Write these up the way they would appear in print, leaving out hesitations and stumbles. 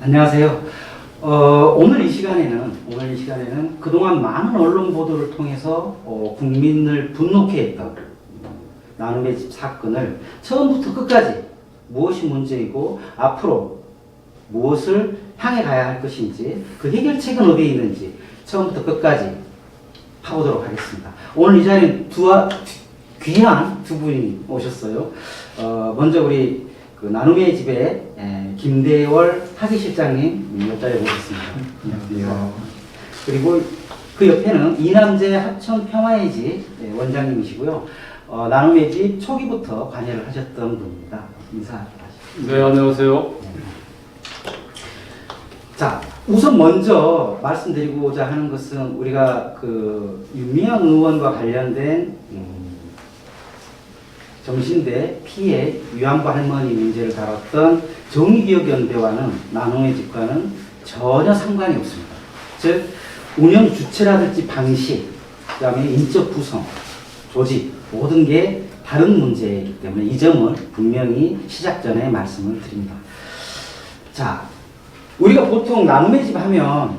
안녕하세요. 오늘 이 시간에는 그동안 많은 언론 보도를 통해서 국민을 분노케 했던 나눔의 집 사건을 처음부터 끝까지 무엇이 문제이고 앞으로 무엇을 향해 가야 할 것인지 그 해결책은 어디에 있는지 처음부터 끝까지 파보도록 하겠습니다. 오늘 이 자리에 귀한 두 분이 오셨어요. 먼저 우리 그 나눔의 집의 김대월 학예실장님 옆자리에 모셨습니다. 안녕하세요. 그리고 그 옆에는 이남재 하천평화의 집 원장님이시고요. 나눔의 집 초기부터 관여를 하셨던 분입니다. 인사하시죠. 네, 안녕하세요. 자, 우선 먼저 말씀드리고자 하는 것은 우리가 그 윤미향 의원과 관련된 정신대 피해 위안부 할머니 문제를 다뤘던 정의기억연대와는 나눔의 집과는 전혀 상관이 없습니다. 즉 운영 주체라든지 방식, 그다음에 인적 구성, 조직 모든 게 다른 문제이기 때문에 이 점을 분명히 시작 전에 말씀을 드립니다. 자, 우리가 보통 나눔의 집 하면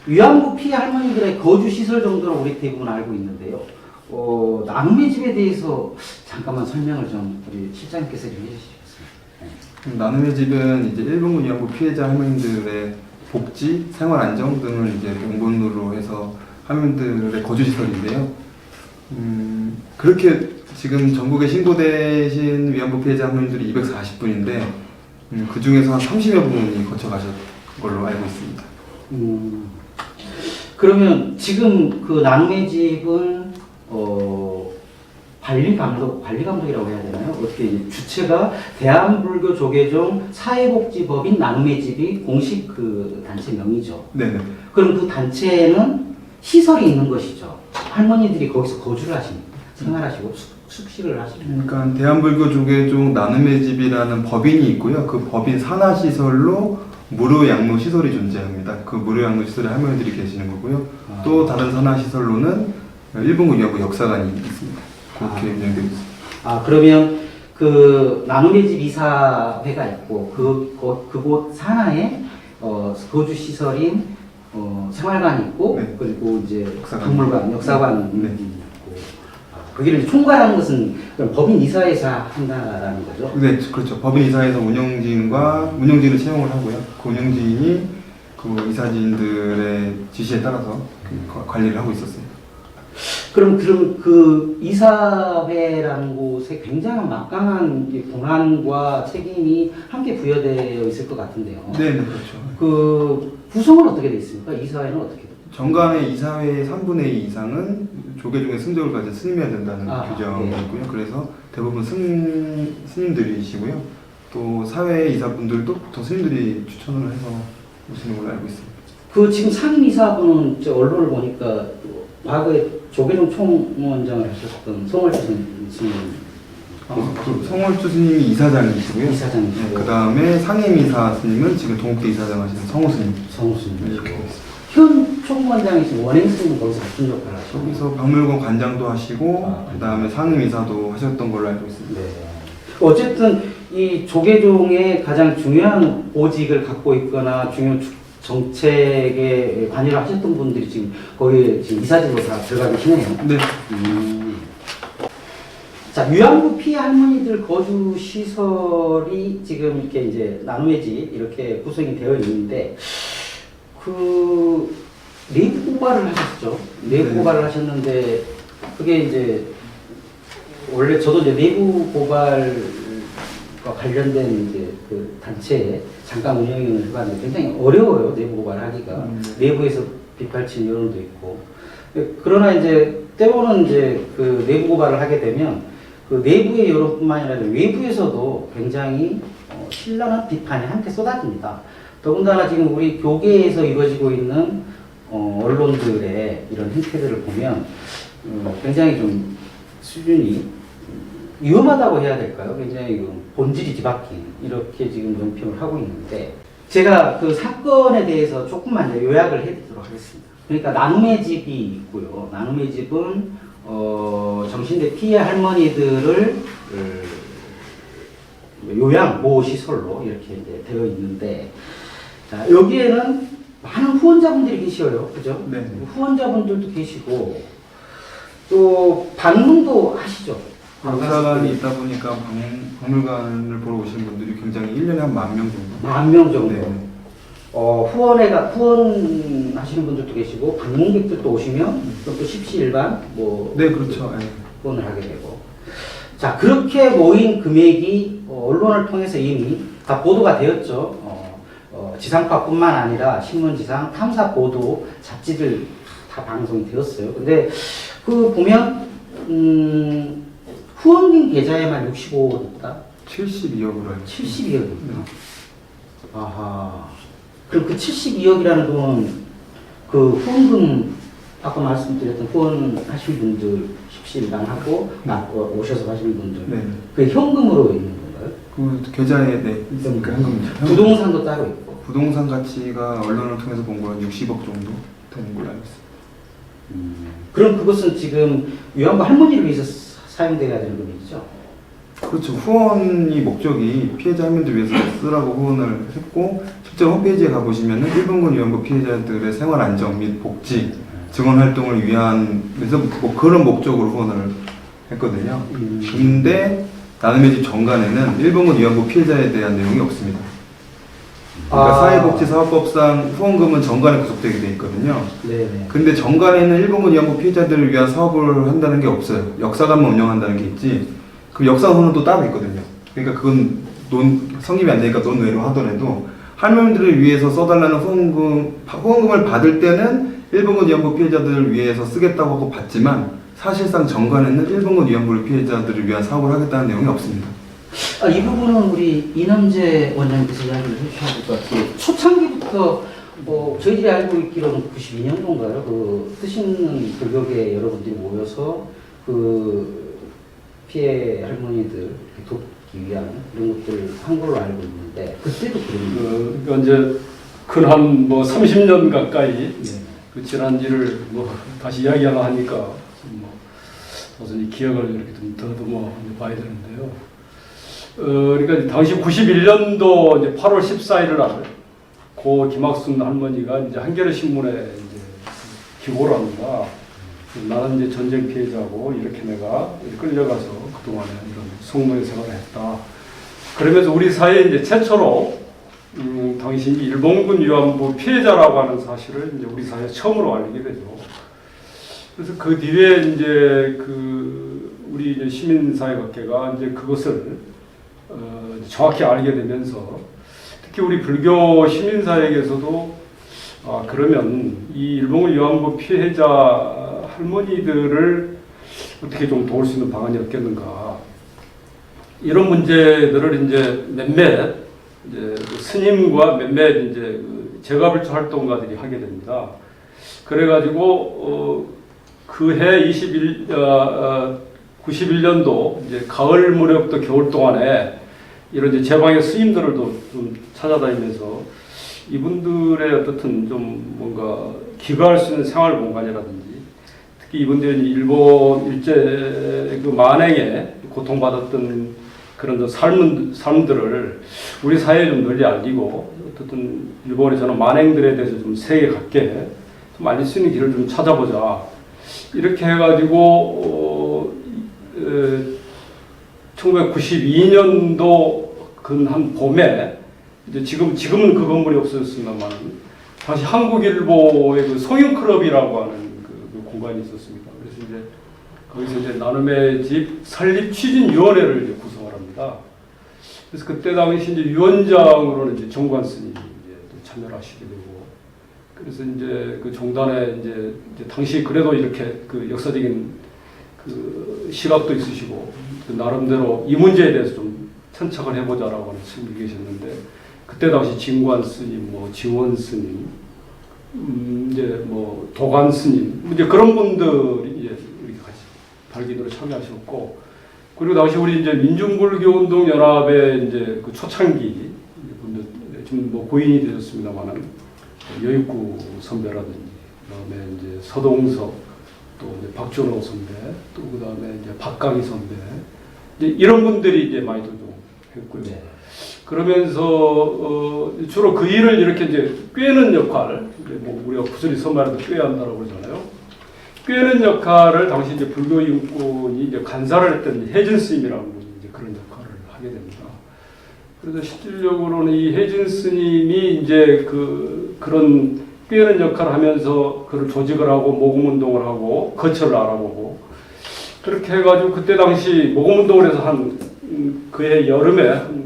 위안부 피해 할머니들의 거주 시설 정도로 우리 대부분 알고 있는데요. 나눔의 집에 대해서 잠깐만 설명을 좀 우리 실장님께서 좀 해주시겠습니다. 나눔의 집은 이제 일본군 위안부 피해자 할머니들의 복지, 생활 안정 등을 이제 원본으로 해서 할머니들의 거주 시설인데요. 그렇게 지금 전국에 신고되신 위안부 피해자 할머니들이 240분인데 그 중에서 한 30여 분이 거쳐가셨던 걸로 알고 있습니다. 그러면 지금 그 나눔의 집은 관리감독이라고 해야 되나요? 어떻게 이제 주체가 대한불교조계종 사회복지법인 나눔의 집이 공식 그 단체명이죠. 네네. 그럼 그 단체에는 시설이 있는 것이죠. 할머니들이 거기서 거주를 하십니까? 생활하시고 숙식을 하십니까? 그러니까 대한불교조계종 나눔의 집이라는 법인이 있고요. 그 법인 산하시설로 무료 양로 시설이 존재합니다. 그 무료 양로 시설에 할머니들이 계시는 거고요. 또 다른 산하시설로는 일본군 위안부 역사관이 있습니다. 그렇게 운영되고 있습니다. 그러면 그 나눔의 집 이사회가 있고 그곳 산하에 거주 시설인 생활관이 있고 네. 그리고 이제 역사관. 박물관, 역사관 네. 있고 거기를 총괄하는 것은 그럼 법인 이사회에서 한다라는 거죠? 네, 그렇죠. 법인 이사에서 운영진을 채용을 하고요. 그 운영진이 그 이사진들의 지시에 따라서 관리를 하고 있었습니다. 그럼 그 이사회라는 곳에 굉장한 막강한 권한과 책임이 함께 부여되어 있을 것 같은데요. 네, 그렇죠. 그 구성은 어떻게 되어 있습니까? 이사회는 어떻게 되어 있습니까? 정관의 이사회의 3분의 2 이상은 조계종의 승적을 가진 스님이어야 된다는 규정이 네. 있고요. 그래서 대부분 스님들이시고요. 또 사회 이사분들도 더 스님들이 추천을 해서 오시는 걸로 알고 있습니다. 그 지금 상임 이사분은 언론을 보니까 과거에 조계종 총무원장을 하셨던 송월주 스님. 그 송월주 스님이 이사장이시고요. 이사장이시고. 그 다음에 상임 이사 스님은 지금 동국대 이사장 하시는 성호 스님. 성우 스님이시고. 현 총무원장이신 원행 스님은 거기서 어떤 역할을 하시고? 여기서 박물관 관장도 하시고 그 다음에 상임 이사도 하셨던 걸로 알고 있습니다. 네. 어쨌든 이 조계종의 가장 중요한 보직을 갖고 있거나 중요한 정책에 관여를 하셨던 분들이 지금 거기에 지금 이사직으로 다 들어가 계시네요. 네. 자, 위안부 피해 할머니들 거주 시설이 지금 이렇게 이제 나눔의 집 이렇게 구성이 되어 있는데 그 내부 고발을 하셨죠. 내부 고발을 하셨는데 그게 이제 원래 저도 이제 내부 고발과 관련된 이제 그 단체에 잠깐 운영을 해봤는데 굉장히 어려워요. 내부 고발하기가. 내부에서 빗발친 여론도 있고. 그러나 이제 때로는 이제 그 내부 고발을 하게 되면 그 내부의 여론뿐만 아니라 외부에서도 굉장히 신랄한 비판이 함께 쏟아집니다. 더군다나 지금 우리 교계에서 이루어지고 있는 언론들의 이런 행태들을 보면 굉장히 좀 수준이 위험하다고 해야 될까요? 굉장히 본질이 뒤바뀐 이렇게 지금 논평을 하고 있는데 제가 그 사건에 대해서 조금만 이제 요약을 해드리도록 하겠습니다. 그러니까 나눔의 집이 있고요. 나눔의 집은 정신대 피해 할머니들을 요양 보호 시설로 이렇게 이제 되어 있는데 자, 여기에는 많은 후원자분들이 계셔요. 그죠? 네. 후원자분들도 계시고, 또 방문도 하시죠. 박물관이 있다 보니까 박물관을 보러 오시는 분들이 굉장히 1년에 한 10,000명 정도. 10,000명 정도. 네. 후원하시는 분들도 계시고, 방문객들도 오시면, 또 십시일반, 뭐. 네, 그렇죠. 네. 후원을 하게 되고. 자, 그렇게 모인 금액이 언론을 통해서 이미 다 보도가 되었죠. 지상파뿐만 아니라 신문지상, 탐사보도, 잡지들 다 방송이 되었어요. 근데 그 보면 후원금 계좌에만 65억 있다. 72억으로 알고 72억이 있다. 아하. 그럼 그 72억이라는 돈은 그 후원금 아까 말씀드렸던 후원하신 분들 십시일반하고 오셔서 하시는 분들 네. 그 현금으로 있는 건가요? 그 계좌에 네, 있으니까 현금이죠. 부동산도 따로 있고. 부동산 가치가 언론을 통해서 본 거는 60억 정도 되는 걸로 알고 있습니다. 그럼 그것은 지금 위안부 할머니를 위해서 사용돼야 되는 금액이죠? 그렇죠. 후원이 목적이 피해자 할머니들 위해서 쓰라고 후원을 했고 실제 홈페이지에 가보시면은 일본군 위안부 피해자들의 생활 안정 및 복지 증언 활동을 위한 그래서 뭐 그런 목적으로 후원을 했거든요. 근데 나눔의 집 정관에는 일본군 위안부 피해자에 대한 내용이 없습니다. 그러니까 사회복지사업법상 후원금은 정관에 구속되게 돼 있거든요. 네네. 근데 정관에는 일본군 위안부 피해자들을 위한 사업을 한다는 게 없어요. 역사관만 운영한다는 게 있지. 그 역사관은 또 따로 있거든요. 그러니까 그건 성립이 안 되니까 논외로 하더라도 할머니들을 위해서 써달라는 후원금을 받을 때는 일본군 위안부 피해자들을 위해서 쓰겠다고 하고 받지만 사실상 정관에는 일본군 위안부 피해자들을 위한 사업을 하겠다는 내용이 없습니다. 이 부분은 우리 이남재 원장님께서 이야기를 해주셔야 될 것 같아요. 초창기부터 저희들이 알고 있기로는 92년도인가요? 그 뜻있는 불교계 여러분들이 모여서 그 피해 할머니들 돕기 위한 이런 것들을 한 걸로 알고 있는데 그때도 그런 그러니까 이제 근한 뭐 30년 가까이 네. 그 지난 일을 뭐 다시 이야기하려 하니까 뭐 도저히 기억을 이렇게 좀 더듬어 봐야 되는데요. 그러니까 당시 91년도 이제 8월 14일 날 고 김학순 할머니가 이제 한겨레 신문에 이제 기고를 합니다. 나는 이제 전쟁 피해자고 이렇게 내가 끌려가서 그동안에 이런 성노예 생활을 했다. 그러면서 우리 사회에 이제 최초로 당시 일본군 위안부 피해자라고 하는 사실을 이제 우리 사회에 처음으로 알게 되죠. 그래서 그 뒤에 이제 우리 이제 시민사회학계가 이제 그것을 정확히 알게 되면서 특히 우리 불교 시민사회에서도 그러면 이 일본군 위안부 피해자 할머니들을 어떻게 좀 도울 수 있는 방안이 없겠는가 이런 문제들을 이제 몇몇 이제 스님과 몇몇 이제 재가불처 활동가들이 하게 됩니다. 그래가지고 그해 91년도 이제 가을 무렵부터 겨울 동안에 이런 이제 제방의 스님들을도 좀 찾아다니면서 이분들의 어떻든 좀 뭔가 기거할 수 있는 생활 공간이라든지 특히 이분들이 일본 일제 그 만행에 고통받았던 그런 삶들을 우리 사회에 좀 널리 알리고 어떻든 일본의 저는 만행들에 대해서 좀 세계 갖게 좀 알릴 수 있는 길을 좀 찾아보자 이렇게 해가지고 1992년도 근 봄에 이제 지금은 그 건물이 없어졌습니다만 당시 한국일보의 그 송윤클럽이라고 하는 그 공간이 있었습니다. 그래서 이제 거기서 이제 나눔의 집 설립 추진위원회를 이제 구성을 합니다. 그래서 그때 당시 이제 위원장으로는 이제 정관 스님이 이제 또 참여를 하시게 되고 그래서 이제 그 종단에 이제 당시 그래도 이렇게 그 역사적인 그 시각도 있으시고 그 나름대로 이 문제에 대해서 좀 천착을 해보자라고 하는 스님이 계셨는데 그때 당시 진관 스님, 뭐 지원 스님, 이제 뭐 도관 스님, 이제 그런 분들이 이제 이렇게 같이 발기도를 참여하셨고 그리고 당시 우리 이제 민중불교운동 연합의 이제 그 초창기 분들 지금 뭐 고인이 되셨습니다만은 여익구 선배라든지 그다음에 이제 서동석 또 이제 박준호 선배 또 그다음에 이제 박강희 선배 이제 이런 분들이 이제 많이 좀 했고요. 네. 그러면서 주로 그 일을 이렇게 이제 꿰는 역할, 이제 뭐 우리가 구슬이 선말에도 꿰야 한다고 그러잖아요. 꿰는 역할을 당시 이제 불교 인권이 이제 간사를 했던 혜진 스님이라는 분이 이제 그런 역할을 하게 됩니다. 그래서 실질적으로는 이 혜진 스님이 이제 그런 꿰는 역할을 하면서 그를 조직을 하고 모금 운동을 하고 거처를 알아보고 그렇게 해가지고 그때 당시 모금 운동을 해서 그해 여름에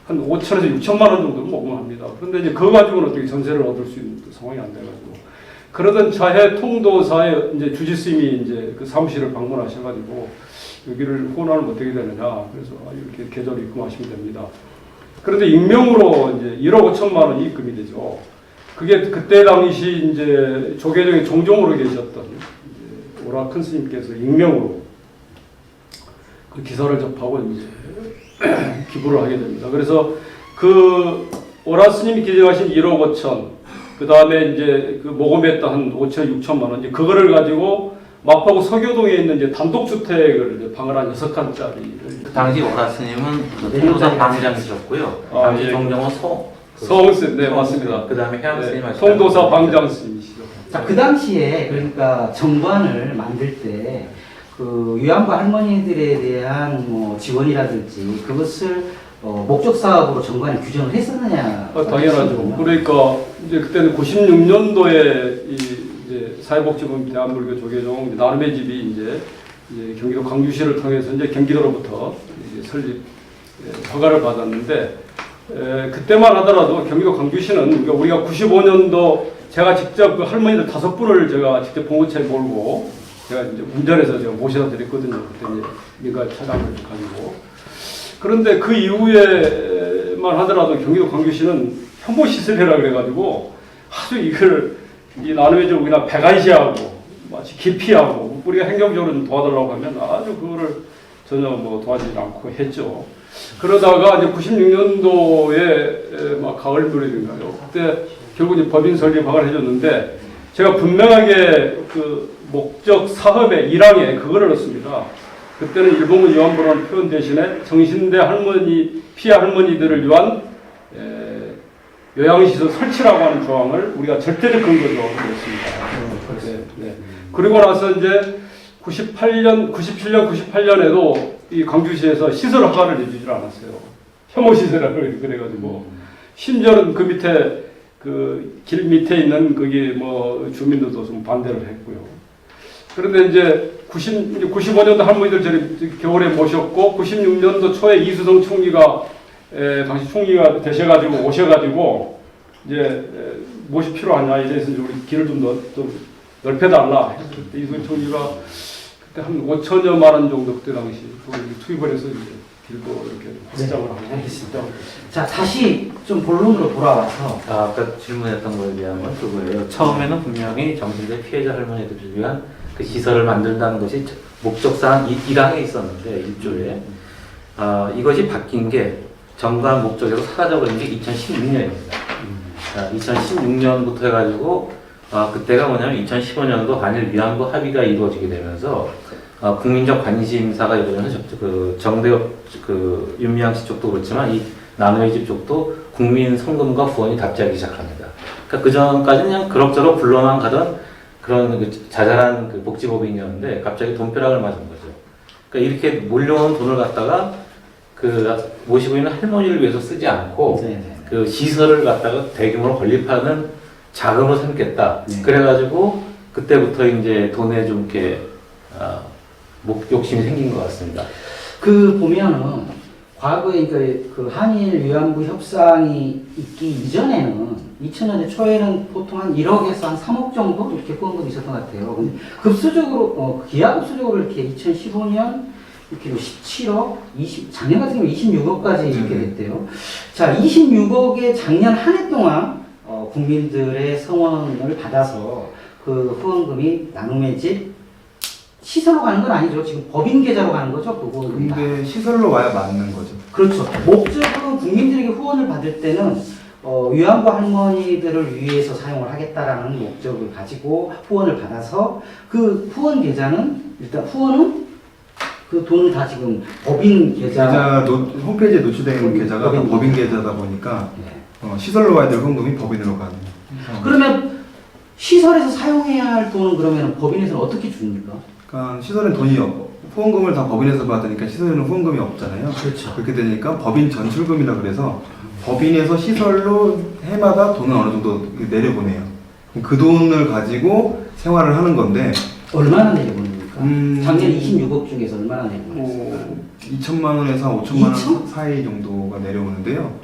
한 5천에서 6천만 원 정도를 모금합니다. 그런데 이제 그거 가지고는 어떻게 전세를 얻을 수 있는 상황이 안 돼가지고 그러던 차에 통도사의 이제 주지스님이 이제 그 사무실을 방문하셔가지고 여기를 후원을 어떻게 되느냐 그래서 이렇게 계좌로 입금하시면 됩니다. 그런데 익명으로 이제 1억 5천만 원이 입금이 되죠. 그게 그때 당시 이제 조계종의 종종으로 계셨던 오라 큰 스님께서 익명으로 그 기사를 접하고 이제 기부를 하게 됩니다. 그래서 그 오라 스님이 기증하신 1억 5천, 그 다음에 이제 그 모금했던 한 5천, 6천만 원, 이제 그거를 가지고 마포구 서교동에 있는 이제 단독주택을 이제 방을 한 6칸짜리를. 그 당시 오라 스님은 통도사 방장이셨고요. 당시 예. 종종은 서홍스, 네, 맞습니다. 그 다음에 해양 스님 네, 통도사 방장 스님이시죠. 자, 그 당시에 그러니까 정관을 만들 때 그 위안부 할머니들에 대한 뭐 지원이라든지 그것을 목적 사업으로 정관이 규정을 했었느냐? 당연하죠. 그러니까 이제 그때는 96년도에 이제 사회복지본 대한불교 조계종 나눔의 집이 이제 경기도 광주시를 통해서 이제 경기도로부터 이제 설립 허가를 받았는데 그때만 하더라도 경기도 광주시는 그러니까 우리가 95년도 제가 직접 그 할머니들 5분을 제가 직접 봉고차에 몰고 제가 이제 운전해서 제가 모셔다 드렸거든요. 그때 이제 민간 차량을 가지고. 그런데 그 이후에만 하더라도 경기도 광주시는 혐오시설이라 그래가지고 아주 이걸 이 나눔의 좀 우리나 배관시하고 마치 기피하고 우리가 행정적으로 좀 도와달라고 하면 아주 그거를 전혀 뭐 도와주지 않고 했죠. 그러다가 이제 96년도에 막 가을 무렵인가요. 그때 결국 이제 법인 설립학을 해줬는데 제가 분명하게 그 목적 사업의 1항에 그거를 넣습니다. 그때는 일본군 위안부라는 표현 대신에 정신대 할머니, 피해 할머니들을 위한 요양시설 설치라고 하는 조항을 우리가 절대적 근거로 넣었습니다. 네. 그리고 나서 이제 97년, 98년에도 이 광주시에서 시설 허가를 내주질 않았어요. 혐오시설이라고 그래가지고. 심지어는 그 밑에 그 길 밑에 있는 거기 뭐 주민들도 좀 반대를 했고요. 그런데 이제 95년도 할머니들 저희 겨울에 모셨고 96년도 초에 이수성 총리가 당시 총리가 되셔가지고 오셔가지고 이제 무엇이 필요하냐 이래서 우리 길을 좀 넓혀달라. 그때 이수성 총리가 그때 한 5천여만 원 정도 그때 당시 투입을 해서 이제 길도 이렇게 확장을 하고 알겠습니다. 자, 다시 좀 본론으로 돌아와서 아까 질문했던 거에 대한 건 그거예요. 처음에는 분명히 정신대 피해자 할머니들을 위한 그 시설을 만든다는 것이 목적사항 1항에 있었는데 1조에 이것이 바뀐 게 정관 목적에서 사라져버린 게 2016년입니다. 2016년부터 해가지고 그때가 뭐냐면 2015년도 한일 위안부 합의가 이루어지게 되면서 국민적 관심사가 이루어지면서 그 정대협 그 윤미향 씨 쪽도 그렇지만 이 나눔의 집 쪽도 국민 성금과 후원이 답지하기 시작합니다. 그러니까 그 전까지는 그냥 그럭저럭 불러만 가던 그런 그 자잘한 그 복지법인이었는데 갑자기 돈벼락을 맞은 거죠. 그러니까 이렇게 몰려오는 돈을 갖다가 그 모시고 있는 할머니를 위해서 쓰지 않고 그 시설을 갖다가 대규모로 건립하는 자금을 삼겠다. 그래가지고 그때부터 이제 돈에 좀 이렇게 욕심이 생긴 것 같습니다. 그 보면은 과거에 그 한일 위안부 협상이 있기 이전에는 2000년대 초에는 보통 한 1억에서 한 3억 정도 이렇게 후원금이 있었던 것 같아요. 근데 급수적으로 기하급수적으로 이렇게 2015년 이렇게 17억, 작년 같은 경우 26억까지 이렇게 됐대요. 자, 26억의 작년 한 해 동안 국민들의 성원을 받아서 그 후원금이 나눔의 집 시설로 가는 건 아니죠. 지금 법인 계좌로 가는 거죠. 그거. 근데 시설로 와야 맞는 거죠. 그렇죠. 목적으로 국민들에게 후원을 받을 때는 위안부 할머니들을 위해서 사용을 하겠다라는 목적을 가지고 후원을 받아서 그 후원 계좌는 일단 후원은 그 돈은 다 지금 법인 계좌. 홈페이지에 노출되어 있는 계좌가 다 법인 법인 계좌다 보니까 네. 시설로 와야 될 후원금이 법인으로 가는. 그러면 시설에서 사용해야 할 돈은 그러면 법인에서는 어떻게 줍니까? 그러니까 시설엔 돈이 후원금을 다 법인에서 받으니까 시설에는 후원금이 없잖아요. 그렇죠. 그렇게 되니까 법인 전출금이라 그래서 법인에서 시설로 해마다 돈을 어느 정도 내려보내요. 그럼 그 돈을 가지고 생활을 하는 건데 얼마나 내려보냅니까? 작년 26억 중에서 얼마나 내려보냈어요? 2천만 원에서 5천만 원 2천? 사이 정도가 내려오는데요.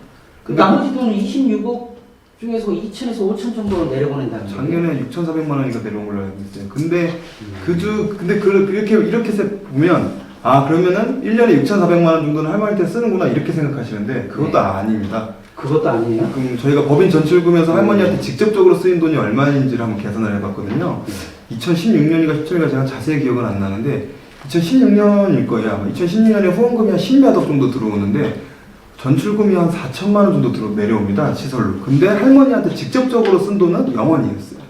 그 나머지 돈은 26억 중에서 2천에서 5천 정도 내려보낸다는 거예요. 작년에 6,400만 원인가 내려온 걸로 알고 있어요. 근데 이렇게 보면 그러면은 1년에 6,400만 원 정도는 할머니한테 쓰는구나 이렇게 생각하시는데 그것도 네. 아닙니다. 그것도 아니에요? 그럼 저희가 법인 전출금에서 할머니한테 직접적으로 쓰인 돈이 얼마인지를 한번 계산을 해봤거든요. 2016년인가 17년인가 제가 자세히 기억은 안 나는데 2016년일 거예요. 아마 2016년에 후원금이 한 10몇 억 정도 들어오는데 전출금이 한 4천만 원 정도 내려옵니다. 시설로. 근데 할머니한테 직접적으로 쓴 돈은 0원이었어요.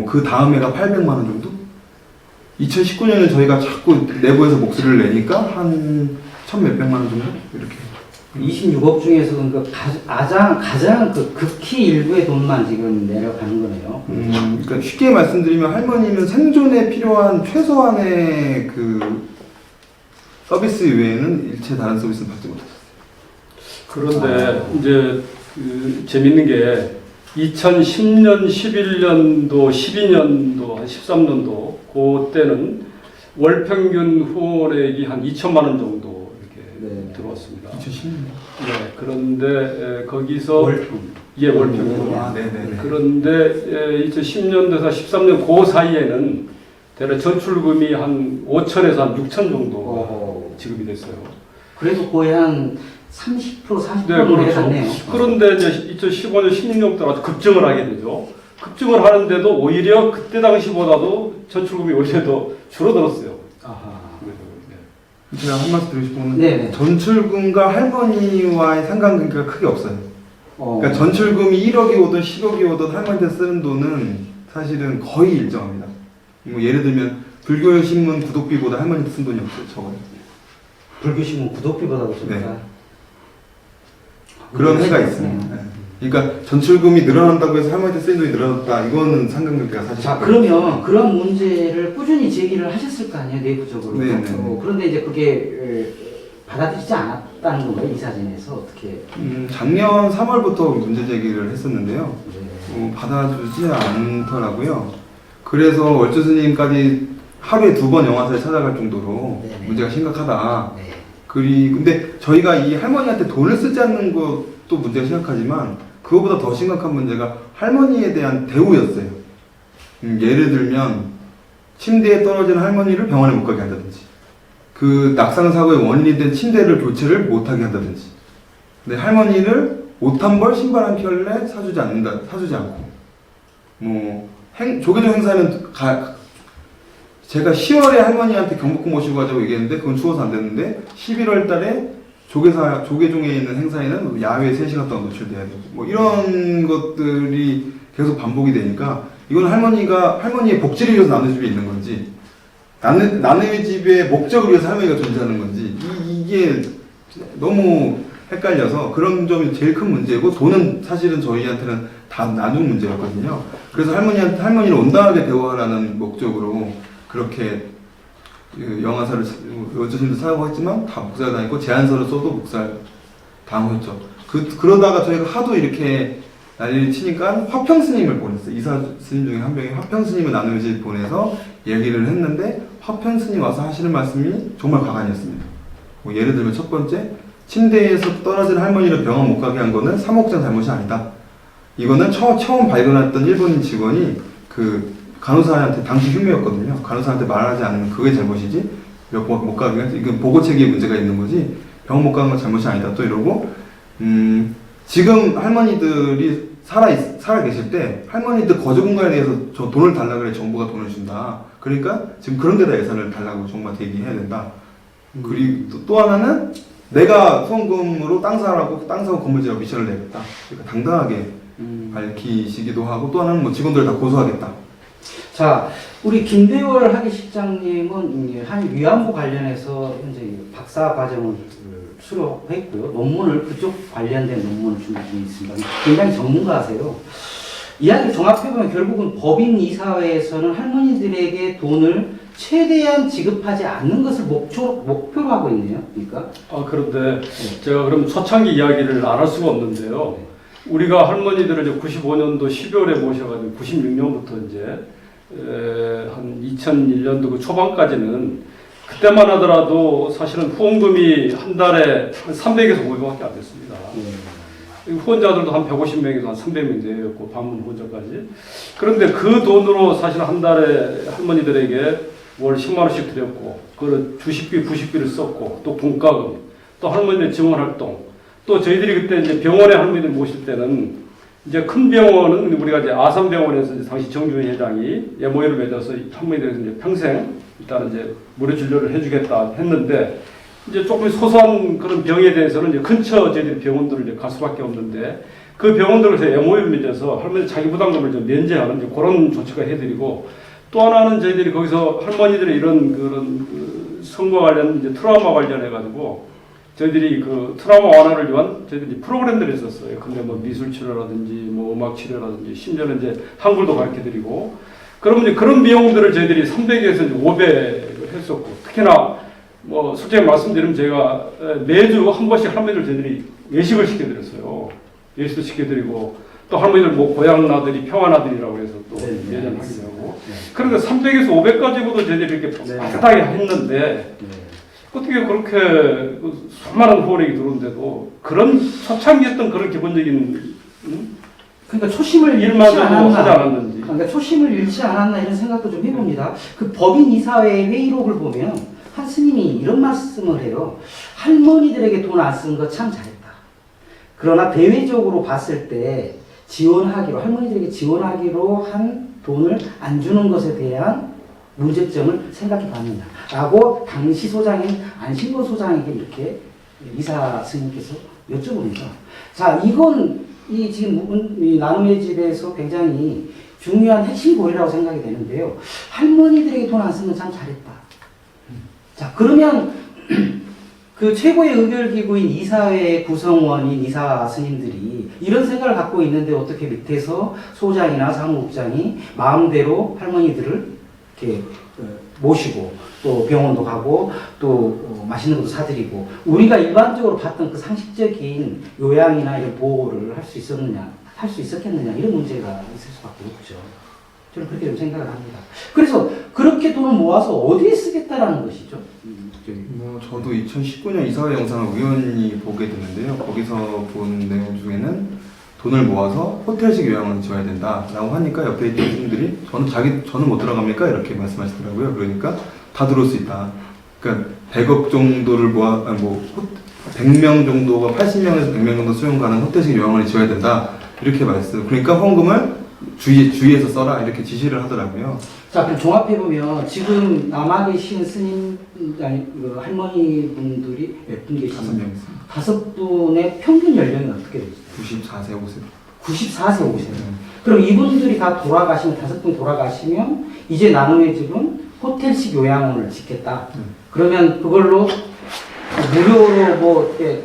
그 다음 해가 800만 원 정도? 2019년에 저희가 자꾸 내부에서 목소리를 내니까 한 1,몇백만 원 정도? 이렇게. 26억 중에서 그러니까 가장 그 극히 일부의 돈만 지금 내려가는 거네요. 그러니까 쉽게 말씀드리면 할머니는 생존에 필요한 최소한의 그 서비스 외에는 일체 다른 서비스는 받지 못하셨어요. 그런데 이제 재밌는 게 2010년, 11년도, 12년도, 한 13년도 그때는 월 평균 후원액이 한 2천만 원 정도 이렇게 들어왔습니다. 2010년. 네, 그런데 거기서 월평. 예, 월평균. 네네네. 그런데 2010년도에서 13년 그 사이에는 대략 전출금이 한 5천에서 한 6천 정도 지급이 됐어요. 그래도 거의 한 30%, 40% 네, 그렇죠. 해갔네요. 그런데 이제 2015년, 16년부터 아주 급증을 하게 되죠. 급증을 하는데도 오히려 그때 당시보다도 전출금이 오히려 더 줄어들었어요. 아하. 그래서, 제가 한 말씀 드리고 싶은 건 네네. 전출금과 할머니와의 상관관계가 크게 없어요. 그러니까 전출금이 1억이 오든 10억이 오든 할머니한테 쓰는 돈은 사실은 거의 일정합니다. 뭐 예를 들면 불교신문 구독비보다 할머니한테 쓴 돈이 없어요. 적어요. 불교신문 구독비보다도 적다. 네. 그런 해가 있습니다. 네. 그러니까 전출금이 늘어난다고 해서 할머니한테 쓰인 돈이 늘어났다. 이거는 상관관계가 사실 자, 그러면 그런 문제를 꾸준히 제기를 하셨을 거 아니에요, 내부적으로. 네네. 그런데 이제 그게 받아들이지 않았다는 건가요, 이사진에서 어떻게? 작년 3월부터 문제 제기를 했었는데요. 네. 받아주지 않더라고요. 그래서 월주 스님까지 하루에 2번 영화사에 찾아갈 정도로 네네. 문제가 심각하다. 네. 근데 저희가 이 할머니한테 돈을 쓰지 않는 것도 문제가 심각하지만 그거보다 더 심각한 문제가 할머니에 대한 대우였어요. 예를 들면 침대에 떨어진 할머니를 병원에 못 가게 한다든지 그 낙상사고의 원인이 된 침대를 교체를 못하게 한다든지 근데 할머니를 옷 한 벌, 신발 한 켤레 사주지 않고 뭐 조계종 행사는 제가 10월에 할머니한테 경복궁 모시고 가자고 얘기했는데 그건 추워서 안 됐는데 11월 달에 조계종에 있는 행사에는 야외 3시간 동안 노출돼야 되고 뭐 이런 것들이 계속 반복이 되니까 이건 할머니의 복지를 위해서 남의 집에 있는 건지 남의 집의 목적을 위해서 할머니가 존재하는 건지 이게 너무 헷갈려서 그런 점이 제일 큰 문제고 돈은 사실은 저희한테는 다 나눈 문제였거든요. 그래서 할머니를 온당하게 대우하라는 목적으로 그렇게 영화사를 여주님도 사용하고 했지만 다 목사를 다니고 제안서를 써도 목사를 당했죠. 그러다가 저희가 하도 이렇게 난리를 치니까 화평 스님을 보냈어요. 이사 스님 중에 한 명이 화평 스님을 나누지 보내서 얘기를 했는데 화평 스님 와서 하시는 말씀이 정말 가관이었습니다. 뭐 예를 들면 첫 번째 침대에서 떨어진 할머니를 병원 못 가게 한 거는 사목장 잘못이 아니다. 이거는 처음 발견했던 일본인 직원이 그 간호사한테 당시 흉내였거든요. 간호사한테 말하지 않으면 그게 잘못이지 못 가게 이건 보고 체계에 문제가 있는 거지 병원 못 가는 건 잘못이 아니다. 또 이러고 지금 할머니들이 살아 계실 때 할머니들 거주 공간에 대해서 저 돈을 달라 그래 정부가 돈을 준다. 그러니까 지금 그런 데다 예산을 달라고 정말 대기해야 된다. 그리고 또 하나는 내가 후원금으로 땅 사고 건물지라고 미션을 내겠다. 그러니까 당당하게 밝히시기도 하고 또 하나는 뭐 직원들 다 고소하겠다. 자, 우리 김대월 학예실장님은 한 위안부 관련해서 현재 박사 과정을 수료했고요. 논문을 그쪽 관련된 논문을 준비 중에 있습니다. 굉장히 전문가세요. 이야기 종합해보면 결국은 법인 이사회에서는 할머니들에게 돈을 최대한 지급하지 않는 것을 목표로 하고 있네요. 그러니까. 그런데 제가 그럼 초창기 이야기를 안 할 수가 없는데요. 우리가 할머니들을 이제 95년도 12월에 모셔가지고 96년부터 이제 한 2001년도 그 초반까지는 그때만 하더라도 사실은 후원금이 한 달에 한 300에서 500밖에 안 됐습니다. 후원자들도 한 150명에서 한 300명 되었고 방문 후원자까지. 그런데 그 돈으로 사실 한 달에 할머니들에게 월 10만 원씩 드렸고, 그 주식비, 부식비를 썼고, 또 분과금, 또 할머니들 지원 활동, 또 저희들이 그때 이제 병원에 할머니들 모실 때는 이제 큰 병원은 우리가 이제 아산병원에서 이제 당시 정주현 회장이 MOU를 맺어서 할머니들에서 이제 평생 일단 이제 무료 진료를 해주겠다 했는데, 이제 조금 소소한 그런 병에 대해서는 이제 근처 저희들이 병원들을 이제 갈 수밖에 없는데, 그 병원들에서 MOU를 맺어서 할머니 자기 부담금을 좀 면제하는 이제 그런 조치가 해드리고, 또 하나는 저희들이 거기서 할머니들의 이런 그런 성과 관련 이제 트라우마 관련해가지고 저희들이 그 트라우마 완화를 위한 저희들이 프로그램들이 있었어요. 근데 뭐 미술 치료라든지 뭐 음악 치료라든지 심지어는 이제 한글도 가르쳐드리고, 그러면 이제 그런 비용들을 저희들이 300에서 이제 500을 했었고, 특히나 뭐 솔직히 말씀드리면 제가 매주 한 번씩 할머니들 저희들이 외식을 시켜드렸어요. 외식도 시켜드리고, 또 할머니들 뭐 고향 나들이 평안 나들이라고 해서 또 예전 하기도 하고. 그런데 300에서 500 가지고도 저희들이 이렇게 빠듯하게 했는데, 어떻게 그렇게 수많은 후원액이 들어오는데도 그런 초창기였던 그런 기본적인 그러니까 초심을 잃지 일마저도 하지 않았나. 않았는지. 그러니까 초심을 잃지 않았나 이런 생각도 좀 해봅니다. 그 법인 이사회 회의록을 보면 한 스님이 이런 말씀을 해요. 할머니들에게 돈 안 쓴 거 참 잘했다. 그러나 대외적으로 봤을 때 지원하기로, 할머니들에게 지원하기로 한 돈을 안 주는 것에 대한 문제점을 생각해 봤느냐 라고 당시 소장인 안신고 소장에게 이렇게 이사 스님께서 여쭤봅니다. 자, 이건 이 지금 이 나눔의 집에서 굉장히 중요한 핵심 고리라고 생각이 되는데요. 할머니들에게 돈 안 쓰는 참 잘했다. 자, 그러면 그 최고의 의결기구인 이사회 구성원인 이사 스님들이 이런 생각을 갖고 있는데 어떻게 밑에서 소장이나 사무국장이 마음대로 할머니들을 이렇게 모시고 또 병원도 가고 또 맛있는 것도 사드리고, 우리가 일반적으로 봤던 그 상식적인 요양이나 이런 보호를 할 수 있었느냐, 할 수 있었겠느냐, 이런 문제가 있을 수밖에 없죠. 저는 그렇게 좀 생각을 합니다. 그래서 그렇게 돈을 모아서 어디에 쓰겠다라는 것이죠. 뭐 저도 2019년 이사회 영상을 우연히 보게 됐는데요. 거기서 본 내용 중에는 돈을 모아서 호텔식 요양원을 지어야 된다라고 하니까 옆에 있던 분들이 저는 못 들어갑니까? 이렇게 말씀하시더라고요. 그러니까 다 들어올 수 있다. 그러니까 100억 정도를 100명 정도가 80명에서 100명 정도 수용 가는 호텔식 요양원을 지어야 된다. 이렇게 말씀. 그러니까 헌금을 주위에서 써라 이렇게 지시를 하더라고요. 자, 그럼 종합해보면 지금 남아 계신 스님, 아니, 할머니 분들이 몇 분 계시나요? 5명 있습니다. 5분의 평균 연령이 어떻게 되죠? 94세, 5세. 94세, 5세. 그럼 이분들이 다 돌아가시면, 5분 돌아가시면, 이제 나눔의 집은 호텔식 요양원을 짓겠다. 그러면 그걸로 무료로 뭐, 이렇게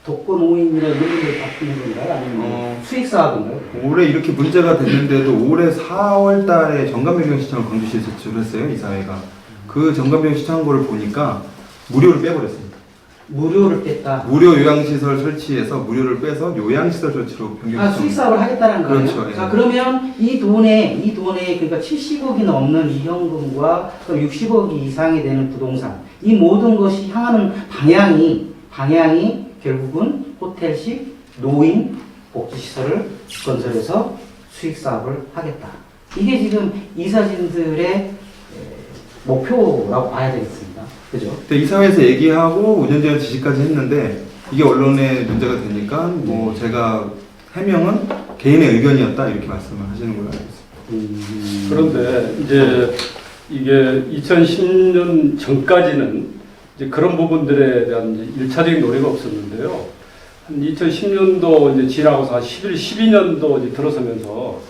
독거 노인이나 이런 걸 바꾸는 건가요? 아니면 수익사업인가요? 올해 이렇게 문제가 됐는데도 올해 4월 달에 정관변경 시청을 광주시에 제출을 했어요, 이사회가. 그 정관변경 시청한 보니까 무료를 빼버렸습니다. 무료를 뺐다. 무료 요양시설 설치해서 무료를 빼서 요양시설 설치로 변경. 수익사업을 하겠다는 거예요. 그렇죠. 예. 자, 그러면 이 돈에 그러니까 70억이 넘는 이 현금과 60억 이상이 되는 부동산, 이 모든 것이 향하는 방향이 결국은 호텔식 노인 복지시설을 건설해서 수익사업을 하겠다. 이게 지금 이사진들의 목표라고 봐야 되겠습니다. 그죠? 그때 이사회에서 얘기하고 5년 전에 지시까지 했는데 이게 언론에 문제가 되니까 뭐 제가 해명은 개인의 의견이었다 이렇게 말씀을 하시는 걸로 알고 있습니다. 그런데 이제 이게 2010년 전까지는 이제 그런 부분들에 대한 이제 1차적인 노력이 없었는데요. 한 2010년도 이제 지나고서 한 12년도 이제 들어서면서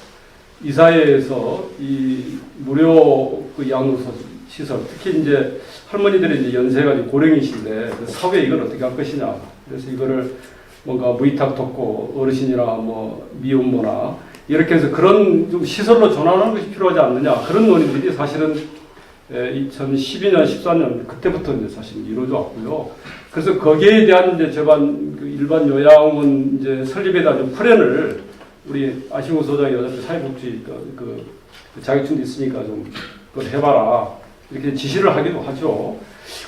이사회에서 이 무료 그 양육 시설, 특히 이제 할머니들이 이제 연세가 이제 고령이신데 그 사회에 이걸 어떻게 할 것이냐. 그래서 이거를 뭔가 무위탁 돕고 어르신이나 뭐 미혼모나 이렇게 해서 그런 좀 시설로 전환하는 것이 필요하지 않느냐. 그런 논의들이 사실은 2012년, 14년 그때부터 이제 사실 이루어져 왔고요. 그래서 거기에 대한 이제 제반 그 일반 요양원 이제 설립에 대한 좀 플랜을 우리 안신구 소장이 어차피 사회복지 그 자격증도 있으니까 좀 그걸 해봐라 이렇게 지시를 하기도 하죠.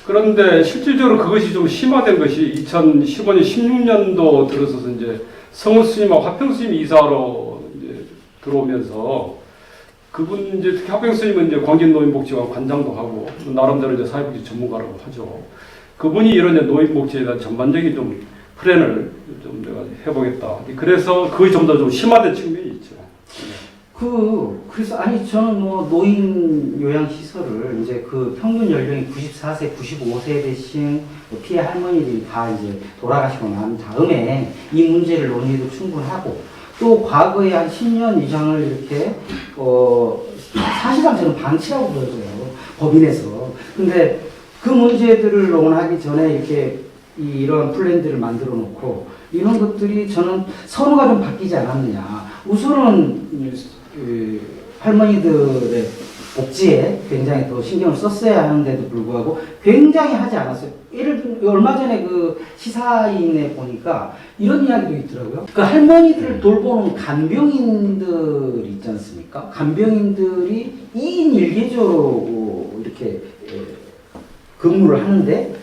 그런데 실질적으로 그것이 좀 심화된 것이 2015년, 16년도 들어서서 이제 성우 스님하고 화평 스님이 이사로 이제 들어오면서 그분 이제 특히 화평 스님은 이제 광진노인복지관 관장도 하고 나름대로 이제 사회복지 전문가라고 하죠. 그분이 이런 이제 노인복지에 대한 전반적인 좀 플랜을 좀 내가 해보겠다. 그래서 그게 좀 더 좀 심화된 측면이 있죠. 그래서 아니 저는 뭐 노인 요양 시설을 이제 그 평균 연령이 94세, 95세 되신 피해 할머니들이 다 이제 돌아가시고 난 다음에 이 문제를 논의도 충분하고 또 과거에 한 10년 이상을 이렇게 사실상 저는 방치라고 보여져요. 법인에서. 근데 그 문제들을 논하기 전에 이렇게 이런 플랜들을 만들어 놓고 이런 것들이 저는 선호가 좀 바뀌지 않았느냐. 우선은 할머니들의 복지에 굉장히 더 신경을 썼어야 하는데도 불구하고 굉장히 하지 않았어요. 예를 들면 얼마 전에 그 시사인에 보니까 이런 이야기도 있더라고요. 그 할머니들을 돌보는 간병인들 있지 않습니까? 간병인들이 2인 1개조로 이렇게 근무를 하는데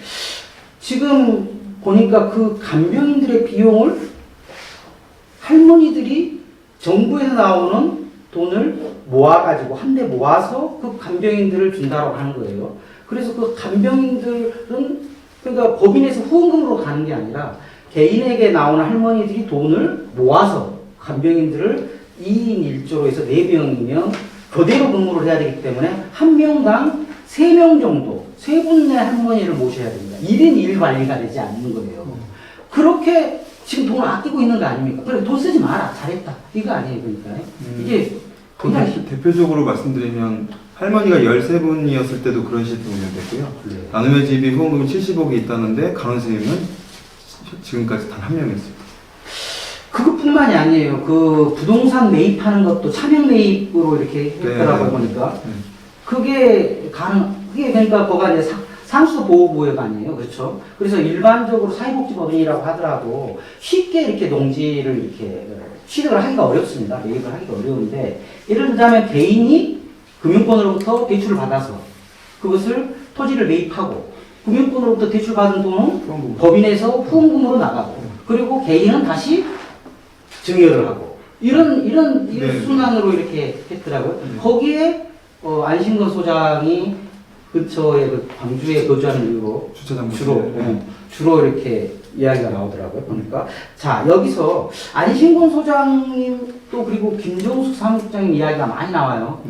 지금 보니까 그 간병인들의 비용을 할머니들이 정부에서 나오는 돈을 모아가지고 한데 모아서 그 간병인들을 준다고 하는 거예요. 그래서 그 간병인들은 그러니까 법인에서 후원금으로 가는 게 아니라 개인에게 나오는 할머니들이 돈을 모아서 간병인들을 2인 1조로 해서 4명이면 교대로 근무를 해야 되기 때문에 한 명당 3명 정도, 3분의 할머니를 모셔야 됩니다. 1인 1 관리가 되지 않는 거예요. 그렇게 지금 돈을 아끼고 있는 거 아닙니까? 그래, 돈 쓰지 마라. 잘했다. 이거 아니에요. 그러니까. 이게 그냥 대표적으로 말씀드리면 할머니가 13분이었을 때도 그런 시스템이 됐고요. 네. 나눔의 집이 후원금이 70억이 있다는데 간호 선생님은 지금까지 단 한 명이었습니다. 그것뿐만이 아니에요. 그 부동산 매입하는 것도 차명 매입으로 이렇게 했더라고 네. 보니까. 그게 그게 그러니까 거가 이제 상수 보호구역 아니에요. 그렇죠? 그래서 일반적으로 사회복지법인이라고 하더라도 쉽게 이렇게 농지를 이렇게 취득을 하기가 어렵습니다. 매입을 하기가 어려운데 예를 들자면 개인이 금융권으로부터 대출을 받아서 그것을 토지를 매입하고 금융권으로부터 대출받은 돈은 법인에서 후원금으로 나가고 그리고 개인은 다시 증여를 하고 이런 네. 순환으로 이렇게 했더라고요. 거기에 안신건 소장이 근처에 그 광주에 거주하는 이유로 주차장 주로 이렇게 이야기가 나오더라고요. 보니까 자 여기서 안신건 소장님 또 그리고 김종숙 사무국장님 이야기가 많이 나와요.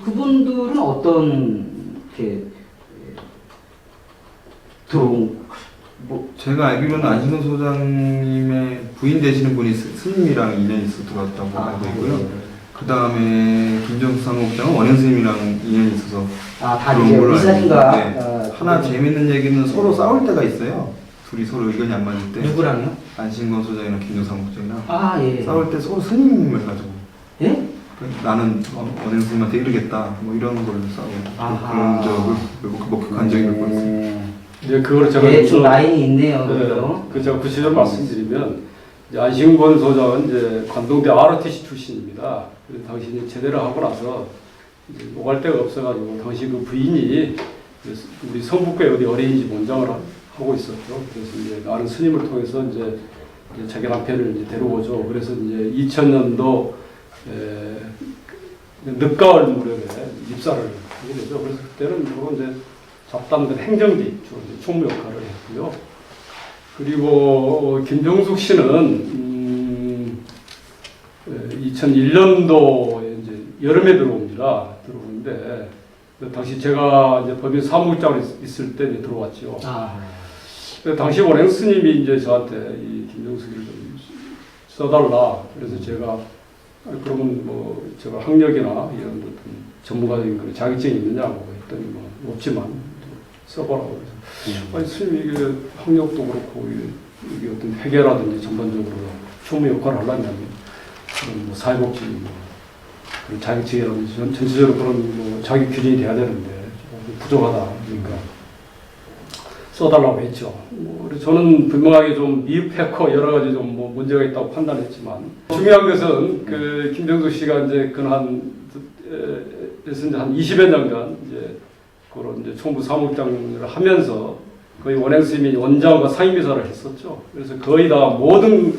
그분들은 어떤 이렇게 들어온 제가 알기로는 안신건 소장님의 부인 되시는 분이 스님이랑 인연이 있어 들어왔다고 알고 있고요. 네. 그 다음에 김정수 사무국장은 원현 스님이랑 인연이 있어서 다 그런 이제 걸로 의사진가 네. 하나 재밌는 얘기는 서로 싸울 때가 있어요. 둘이 서로 의견이 안 맞을 때. 누구랑요? 안신건 소장이랑 김정수 사무국장이랑 예. 싸울 때 서로 스님을 가지고 예? 나는 원현 스님한테 이르겠다 뭐 이런 걸로 싸우고 아하. 그런 적을 목격한 적이 몇 번 있습니다. 이제 그걸 제가 예, 좀 라인이 있네요. 네, 그 제가 구체적으로 말씀드리면 이제 안신권 소장은 이제 관동대 ROTC 출신입니다. 그래서 당신이 제대를 하고 나서 이제 오갈 데가 없어가지고 당시 그 부인이 우리 성북구에 어디 어린이집 원장을 하고 있었죠. 그래서 이제 아는 스님을 통해서 이제 자기 남편을 이제 데려오죠. 그래서 이제 2000년도 늦가을 무렵에 입사를 하게 되죠. 그래서 그때는 주로 이제 잡담들 행정직 주로 이제 총무 역할을 했고요. 그리고 김정숙 씨는 2001년도에 이제 여름에 들어오는데 당시 제가 이제 법인 사무국장으로 있을 때 이제 들어왔죠. 당시 원행 스님이 이제 저한테 이 김정숙이를 좀 써달라. 그래서 제가 그러면 뭐 제가 학력이나 이런 어떤 전문가적인 그런 자격증이 있느냐고 했더니 뭐 없지만 써보라고 해서 아니 스님 이게 학력도 그렇고 이게 어떤 회계라든지 전반적으로 총무 역할을 하려면 그런 뭐 사회복지 뭐 그런 자격증이라든지 전체적으로 그런 뭐 자격 규정이 돼야 되는데 좀 부족하다 그러니까 써달라고 했죠. 뭐 그래서 저는 분명하게 좀 미흡했고 여러 가지 좀 뭐 문제가 있다고 판단했지만 중요한 것은 그 김정수 씨가 이제 그한 20여 년간 이제 그런 이제 총무 사무국장을 하면서 거의 원행 스님이 원장과 상임이사를 했었죠. 그래서 거의 다 모든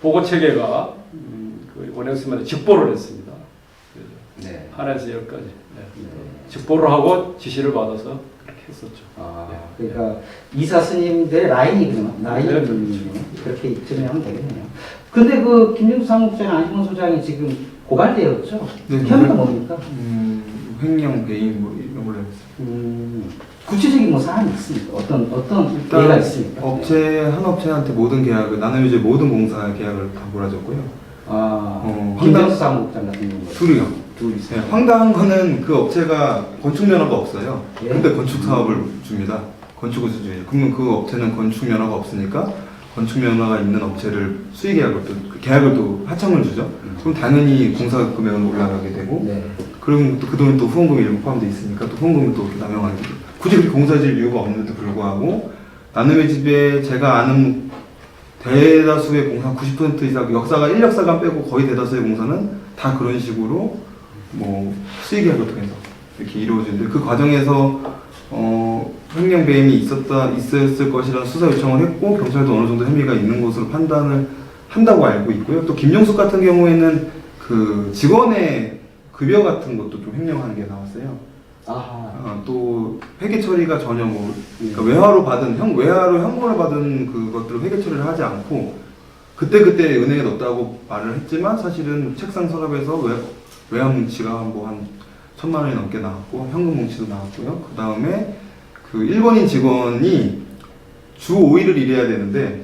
보고 체계가 거의 원행 스님한테 직보를 했습니다. 네. 하나에서 10까지 직보를 하고 지시를 받아서 그렇게 했었죠. 그러니까 이사 스님들의 라인이구나. 라인을 그렇게 증명하면 되겠네요. 근데 그 김정수 사무국장 안심원 소장이 지금 고발되었죠? 네, 혐의가 뭡니까? 횡령 배임 뭐 이런 걸로 했어요. 구체적인 뭐 사안이 있습니까? 어떤 일단 예가 있습니까? 업체 한 업체한테 모든 계약을 나눔이제 모든 공사 계약을 다 몰아줬고요. 김정수 사무국장 같은 경우 둘이요. 둘이서. 네, 황당한 거는 그 업체가 건축 면허가 없어요. 예? 근데 건축 사업을 줍니다. 건축을 수주해요. 그러면 그 업체는 건축 면허가 없으니까 건축 면허가 있는 업체를 수의 계약을 또 계약을 또 하청을 주죠. 그럼 당연히 공사 금액은 올라가게 되고, 네. 그럼 또 그 돈은 또 후원금이 일부 포함되어 있으니까 또 후원금을 또 이렇게 남용하게 되고, 굳이 그렇게 공사질 이유가 없는데도 불구하고 나눔의 집에 제가 아는 대다수의 공사 90% 이상 역사가 1역사관 빼고 거의 대다수의 공사는 다 그런 식으로 뭐 수의 계약을 통해서 이렇게 이루어지는데 그 과정에서 횡령 배임이 있었을 것이라는 수사 요청을 했고 경찰도 어느 정도 혐의가 있는 것으로 판단을 한다고 알고 있고요. 또 김용숙 같은 경우에는 그 직원의 급여 같은 것도 좀 횡령하는 게 나왔어요. 또 회계 처리가 전혀 뭐 그러니까 외화로 현금을 받은 그것들을 회계 처리를 하지 않고 그때 은행에 넣었다고 말을 했지만 사실은 책상 서랍에서 외화 뭉치가 뭐 한 1,000만 원이 넘게 나왔고 현금 뭉치도 나왔고요. 그 다음에 그 일본인 직원이 주 5일을 일해야 되는데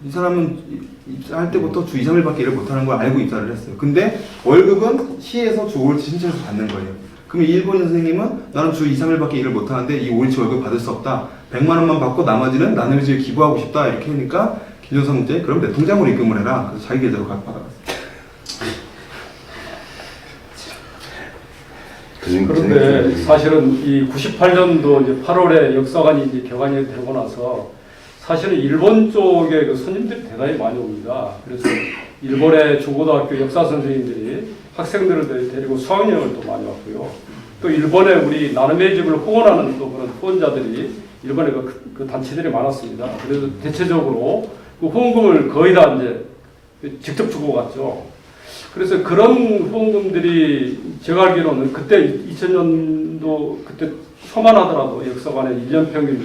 이 사람은 입사할 때부터 주 2, 3일밖에 일을 못하는 걸 알고 입사를 했어요. 근데 월급은 시에서 주 5일치 신청해서 받는 거예요. 그럼 이 일본인 선생님은 나는 주 2, 3일밖에 일을 못하는데 이 5일치 월급 받을 수 없다. 100만 원만 받고 나머지는 나눔의 집에 기부하고 싶다. 이렇게 하니까 김정수 사무국장이 그럼 내 통장으로 입금을 해라. 그래서 자기 계좌로 받아갔어요. 그런데 사실은 이 98년도 이제 8월에 역사관이 이제 개관이 되고 나서 사실은 일본 쪽에 그 손님들이 대단히 많이 옵니다. 그래서 일본의 중고등학교 역사 선생님들이 학생들을 데리고 수학여행을 또 많이 왔고요. 또 일본에 우리 나눔의 집을 후원하는 또 그런 후원자들이 일본에 그 단체들이 많았습니다. 그래서 대체적으로 그 후원금을 거의 다 이제 직접 주고 갔죠. 그래서 그런 후원금들이 제가 알기로는 그때 2000년도 그때 초만 하더라도 역사관에 1년 평균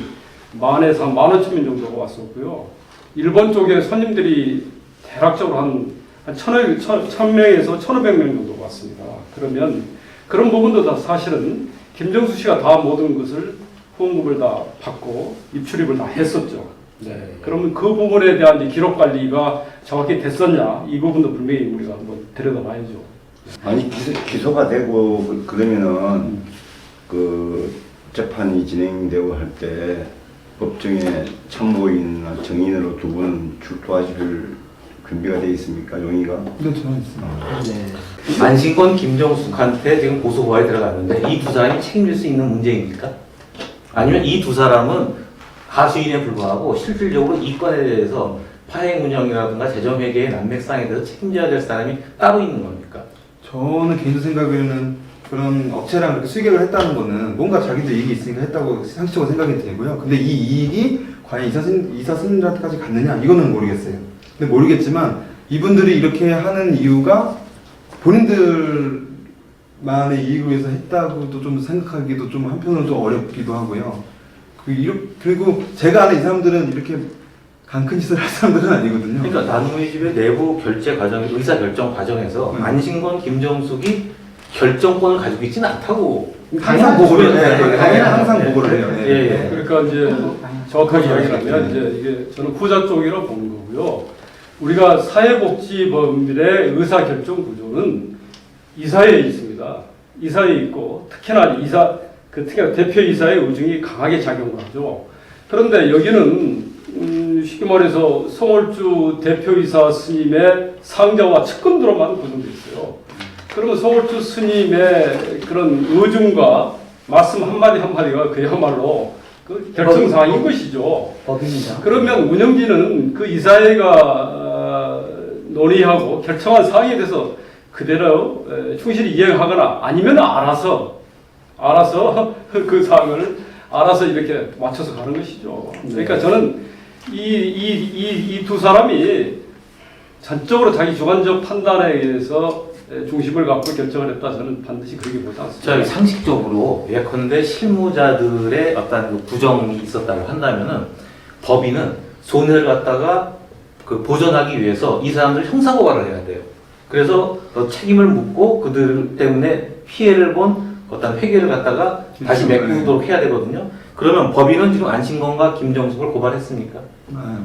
10,000에서 15,000명 정도가 왔었고요. 일본 쪽에 손님들이 대략적으로 한 1,000명에서 1,500명 정도가 왔습니다. 그러면 그런 부분도 다 사실은 김정수 씨가 다 모든 것을 후원금을 다 받고 입출입을 다 했었죠. 네. 그러면 그 부분에 대한 이제 기록 관리가 정확히 됐었냐 이 부분도 분명히 우리가 한번 들여다봐야죠. 아니 기소가 되고 그러면은 그 재판이 진행되고 할 때 법정에 참고인이나 정인으로 두 분 출두하실 준비가 되어 있습니까? 용의가? 네, 저는 있습니다. 안신권 김정숙한테 지금 고소고발이 들어갔는데 이 두 사람이 책임질 수 있는 문제입니까? 아니면 이 두 사람은 하수인에 불과하고 실질적으로 이 건에 대해서 파행 운영이라든가 재정회계의 난맥상에 대해서 책임져야 될 사람이 따로 있는 겁니까? 저는 개인적 생각에는 그런 업체랑 그렇게 수익을 했다는 거는 뭔가 자기들 이익이 있으니까 했다고 상식적으로 생각이 되고요. 근데 이 이익이 과연 이사 스님들한테까지 갔느냐 이거는 모르겠어요. 근데 모르겠지만 이분들이 이렇게 하는 이유가 본인들만의 이익을 위해서 했다고도 좀 생각하기도 좀 한편으로는 좀 어렵기도 하고요. 그리고 제가 아는 이 사람들은 이렇게 강큰 짓을 할 사람들은 아니거든요. 그러니까 나눔의 집의 내부 결제 과정, 의사 결정 과정에서 안신권 김정숙이 결정권을 가지고 있지는 않다고 항상 보고를 해요. 항상 보고를 해요. 그러니까 이제 정확하게 이야기하면 이제 이게 저는 후자 쪽이라고 보는 거고요. 우리가 사회복지법인의 의사결정 구조는 이사회에 있습니다. 이사회에 있고 특히나 특히나 대표이사의 의중이 강하게 작용을 하죠. 그런데 여기는 쉽게 말해서 송월주 대표이사 스님의 상자와 측근으로만 구성되어 있어요. 그러면 송월주 스님의 그런 의중과 말씀 한마디 한마디가 그야말로 그 결정사항인 것이죠. 법인이죠. 그러면 운영진은 그 이사회가 논의하고 결정한 사항에 대해서 그대로 충실히 이행하거나 아니면 알아서 그 사항을 알아서 이렇게 맞춰서 가는 것이죠. 그러니까 저는 이 두 사람이 전적으로 자기 주관적 판단에 의해서 중심을 갖고 결정을 했다. 저는 반드시 그렇게 보지 않습니다. 저희 상식적으로 예컨대 실무자들의 어떤 그 부정이 있었다고 한다면은 법인은 손해를 갖다가 그 보전하기 위해서 이 사람들 형사고발을 해야 돼요. 그래서 책임을 묻고 그들 때문에 피해를 본 어떤 회계를 갖다가 다시 메꾸도록 해야 되거든요. 그러면 법인은 지금 안신건과 김정숙을 고발했습니까?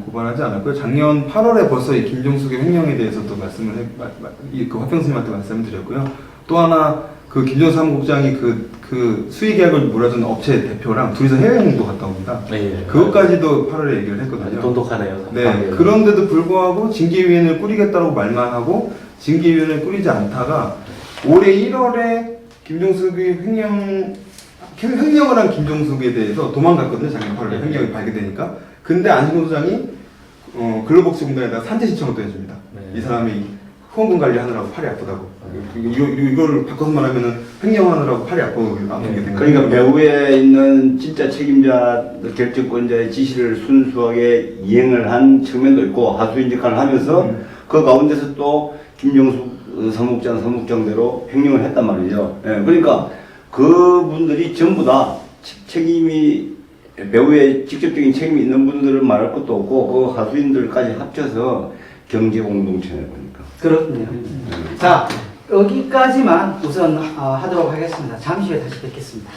고발하지 않았고요. 작년 8월에 벌써 이 김종숙의 횡령에 대해서도 그 화평스님한테 말씀을 드렸고요. 또 하나 그 김종숙 사무국장이 그 수의계약을 물어준 업체 대표랑 둘이서 해외여행도 갔다 옵니다. 네. 그것까지도 8월에 얘기를 했거든요. 돈독하네요. 네. 그런데도 불구하고 징계위원회를 꾸리겠다고 말만 하고 징계위원회를 꾸리지 않다가 올해 1월에 김종숙이 횡령을 한 김종숙에 대해서 도망갔거든요. 작년 8월에 횡령이 발견되니까. 근데 안신건 소장이 근로복지공단에다가 산재 신청을 또 해줍니다. 네. 이 사람이 후원금 관리하느라고 팔이 아프다고. 이거를 바꿔서 말하면은 횡령하느라고 팔이 아프게 된 거예요. 그러니까 배후에 있는 진짜 책임자, 결정권자의 지시를 순수하게 이행을 한 측면도 있고 하수인 역할을 하면서 그 가운데서 또 김종숙 사무국장대로 횡령을 했단 말이죠. 예, 그러니까 그분들이 전부 다 책임이 배후에 직접적인 책임이 있는 분들은 말할 것도 없고 그 하수인들까지 합쳐서 경제공동체네 보니까. 그렇군요. 자, 여기까지만 우선 하도록 하겠습니다. 잠시 후에 다시 뵙겠습니다.